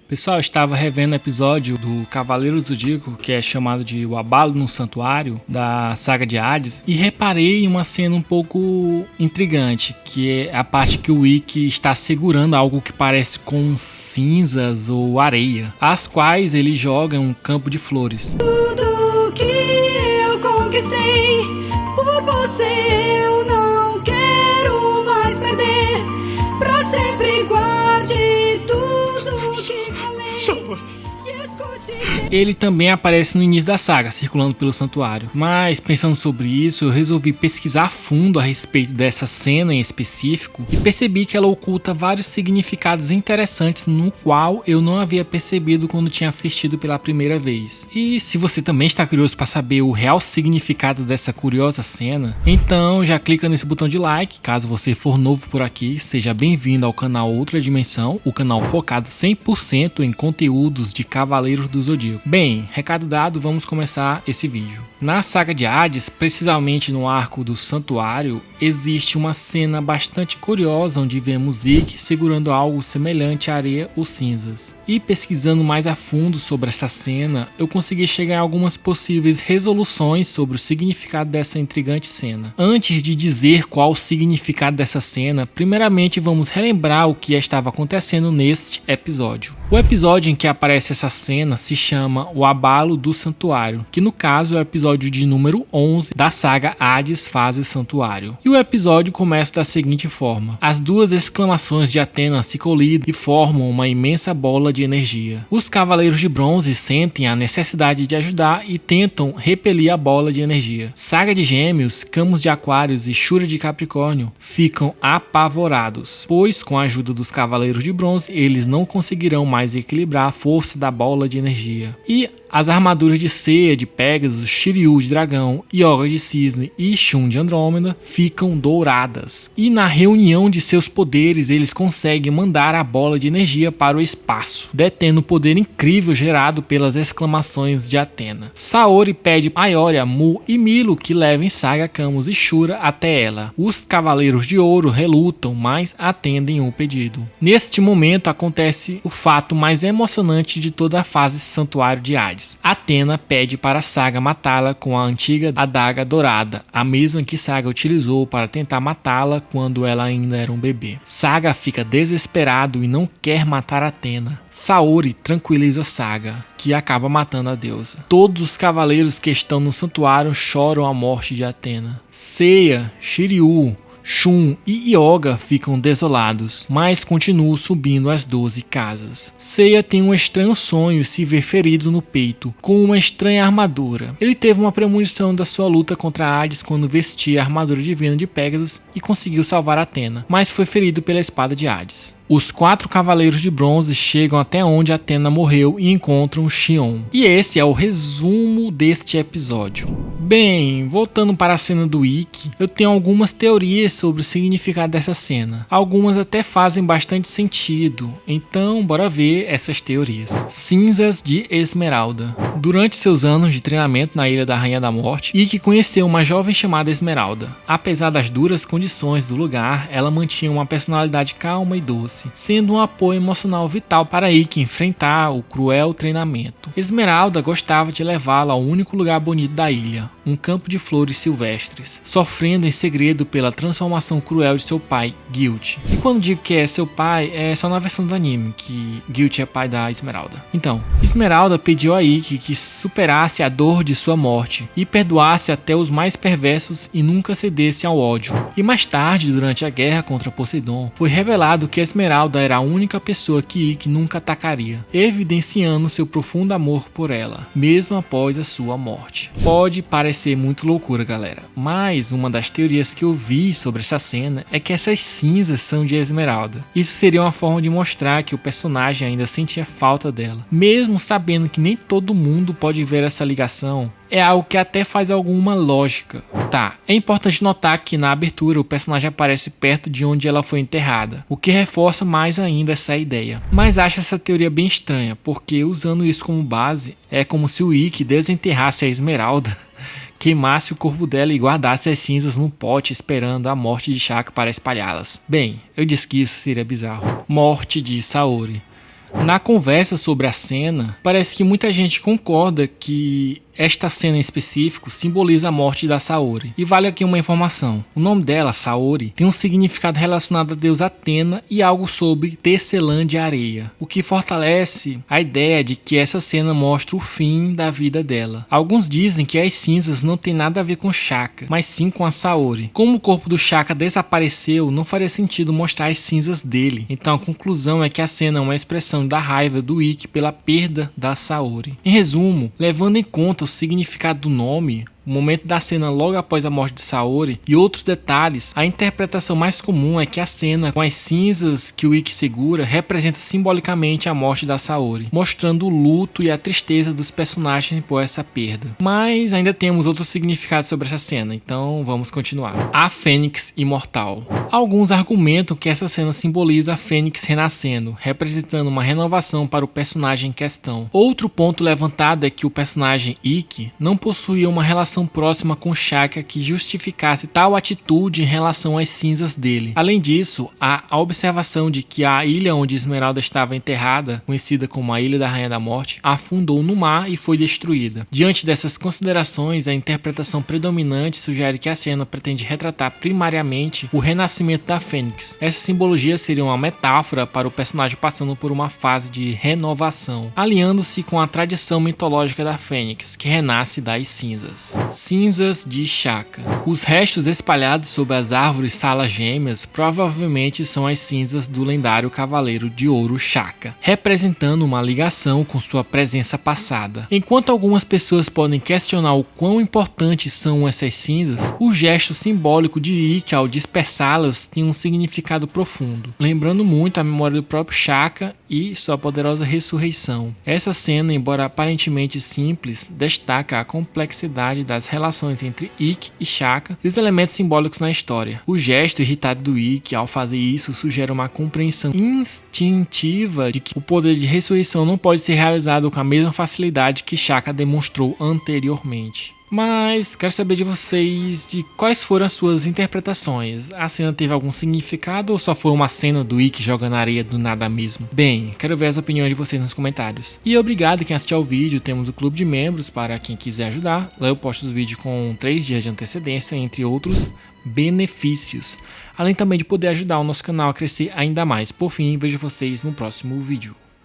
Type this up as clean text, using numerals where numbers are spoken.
Pessoal, eu estava revendo o episódio do Cavaleiro do Zodíaco, que é chamado de O Abalo no Santuário, da saga de Hades, e reparei em uma cena um pouco intrigante, que é a parte que o Ikki está segurando algo que parece com cinzas ou areia, as quais ele joga em um campo de flores. Tudo que eu conquistei por você eu não quero mais perder. Pra sempre guarde tudo que falei e escute. Ele também aparece no início da saga, circulando pelo santuário. Mas, pensando sobre isso, eu resolvi pesquisar a fundo a respeito dessa cena em específico e percebi que ela oculta vários significados interessantes no qual eu não havia percebido quando tinha assistido pela primeira vez. E se você também está curioso para saber o real significado dessa curiosa cena, então já clica nesse botão de like. Caso você for novo por aqui, seja bem-vindo ao canal Outra Dimensão, o canal focado 100% em conteúdos de Cavaleiros do Zodíaco. Bem, recado dado, vamos começar esse vídeo. Na saga de Hades, precisamente no arco do santuário, existe uma cena bastante curiosa onde vemos Ikki segurando algo semelhante à areia ou cinzas. E pesquisando mais a fundo sobre essa cena, eu consegui chegar a algumas possíveis resoluções sobre o significado dessa intrigante cena. Antes de dizer qual o significado dessa cena, primeiramente vamos relembrar o que estava acontecendo neste episódio. O episódio em que aparece essa cena se chama O Abalo do Santuário, que no caso é o episódio de número 11 da saga Hades Fase Santuário. E o episódio começa da seguinte forma: as duas exclamações de Athena se colidem e formam uma imensa bola de energia. Os Cavaleiros de Bronze sentem a necessidade de ajudar e tentam repelir a bola de energia. Saga de Gêmeos, Camus de Aquários e Shura de Capricórnio ficam apavorados, pois com a ajuda dos Cavaleiros de Bronze eles não conseguirão mais equilibrar a força da bola de energia. E as armaduras de Seiya de Pégasus, Shiryu de Dragão, Yoga de Cisne e Shun de Andrômeda ficam douradas. E na reunião de seus poderes eles conseguem mandar a bola de energia para o espaço, detendo o poder incrível gerado pelas exclamações de Athena. Saori pede a Ioria, Mu e Milo que levem Saga, Camus e Shura até ela. Os Cavaleiros de Ouro relutam, mas atendem o pedido. Neste momento acontece o fato mais emocionante de toda a fase Santuário de Hades. Athena pede para Saga matá-la com a antiga adaga dourada, a mesma que Saga utilizou para tentar matá-la quando ela ainda era um bebê. Saga fica desesperado e não quer matar Athena. Saori tranquiliza Saga, que acaba matando a deusa. Todos os cavaleiros que estão no santuário choram a morte de Athena. Seiya, Shiryu, Shun e Yoga ficam desolados, mas continuam subindo as 12 casas. Seiya tem um estranho sonho e se vê ferido no peito, com uma estranha armadura. Ele teve uma premonição da sua luta contra Hades quando vestia a armadura divina de Pégasus e conseguiu salvar Athena, mas foi ferido pela espada de Hades. Os 4 Cavaleiros de Bronze chegam até onde Athena morreu e encontram Xion. E esse é o resumo deste episódio. Bem, voltando para a cena do Ikki, eu tenho algumas teorias sobre o significado dessa cena. Algumas até fazem bastante sentido, então bora ver essas teorias. Cinzas de Esmeralda. Durante seus anos de treinamento na Ilha da Rainha da Morte, Ikki conheceu uma jovem chamada Esmeralda. Apesar das duras condições do lugar, ela mantinha uma personalidade calma e doce, sendo um apoio emocional vital para Ikki enfrentar o cruel treinamento. Esmeralda gostava de levá-la ao único lugar bonito da ilha, um campo de flores silvestres, sofrendo em segredo pela transformação cruel de seu pai, Guilt. E quando digo que é seu pai, é só na versão do anime, que Guilt é pai da Esmeralda. Então, Esmeralda pediu a Ikki que superasse a dor de sua morte e perdoasse até os mais perversos e nunca cedesse ao ódio. E mais tarde, durante a guerra contra Poseidon, foi revelado que Esmeralda era a única pessoa que Ikki nunca atacaria, evidenciando seu profundo amor por ela, mesmo após a sua morte. Pode parecer muito loucura, galera, mas uma das teorias que eu vi sobre essa cena é que essas cinzas são de Esmeralda. Isso seria uma forma de mostrar que o personagem ainda sentia falta dela, mesmo sabendo que nem todo mundo pode ver essa ligação. É algo que até faz alguma lógica. Tá, é importante notar que na abertura o personagem aparece perto de onde ela foi enterrada, o que reforça mais ainda essa ideia. Mas acho essa teoria bem estranha, porque usando isso como base, é como se o Ikki desenterrasse a Esmeralda, queimasse o corpo dela e guardasse as cinzas num pote esperando a morte de Shaka para espalhá-las. Bem, eu disse que isso seria bizarro. Morte de Saori. Na conversa sobre a cena, parece que muita gente concorda que esta cena em específico simboliza a morte da Saori. E vale aqui uma informação: o nome dela, Saori, tem um significado relacionado à deusa Atena e algo sobre tecelã de areia, o que fortalece a ideia de que essa cena mostra o fim da vida dela. Alguns dizem que as cinzas não tem nada a ver com Shaka, mas sim com a Saori. Como o corpo do Shaka desapareceu, não faria sentido mostrar as cinzas dele. Então a conclusão é que a cena é uma expressão da raiva do Ikki pela perda da Saori. Em resumo, levando em conta o significado do nome, o momento da cena logo após a morte de Saori e outros detalhes, a interpretação mais comum é que a cena com as cinzas que o Ikki segura representa simbolicamente a morte da Saori, mostrando o luto e a tristeza dos personagens por essa perda. Mas ainda temos outros significados sobre essa cena, então vamos continuar. A Fênix Imortal. Alguns argumentam que essa cena simboliza a Fênix renascendo, representando uma renovação para o personagem em questão. Outro ponto levantado é que o personagem Ikki não possuía uma relação próxima com Shaka que justificasse tal atitude em relação às cinzas dele. Além disso, há a observação de que a ilha onde Esmeralda estava enterrada, conhecida como a Ilha da Rainha da Morte, afundou no mar e foi destruída. Diante dessas considerações, a interpretação predominante sugere que a cena pretende retratar primariamente o renascimento da Fênix. Essa simbologia seria uma metáfora para o personagem passando por uma fase de renovação, alinhando-se com a tradição mitológica da Fênix, que renasce das cinzas. Cinzas de Shaka. Os restos espalhados sobre as árvores salas gêmeas provavelmente são as cinzas do lendário Cavaleiro de Ouro Shaka, representando uma ligação com sua presença passada. Enquanto algumas pessoas podem questionar o quão importantes são essas cinzas, o gesto simbólico de Ikki ao dispersá-las tem um significado profundo, lembrando muito a memória do próprio Shaka e sua poderosa ressurreição. Essa cena, embora aparentemente simples, destaca a complexidade das relações entre Ikki e Shaka e os elementos simbólicos na história. O gesto irritado do Ikki ao fazer isso sugere uma compreensão instintiva de que o poder de ressurreição não pode ser realizado com a mesma facilidade que Shaka demonstrou anteriormente. Mas quero saber de vocês de quais foram as suas interpretações. A cena teve algum significado ou só foi uma cena do Ikki jogando areia do nada mesmo? Bem, quero ver as opiniões de vocês nos comentários. E obrigado quem assistiu ao vídeo, temos o clube de membros para quem quiser ajudar. Lá eu posto os vídeos com 3 dias de antecedência, entre outros benefícios. Além também de poder ajudar o nosso canal a crescer ainda mais. Por fim, vejo vocês no próximo vídeo.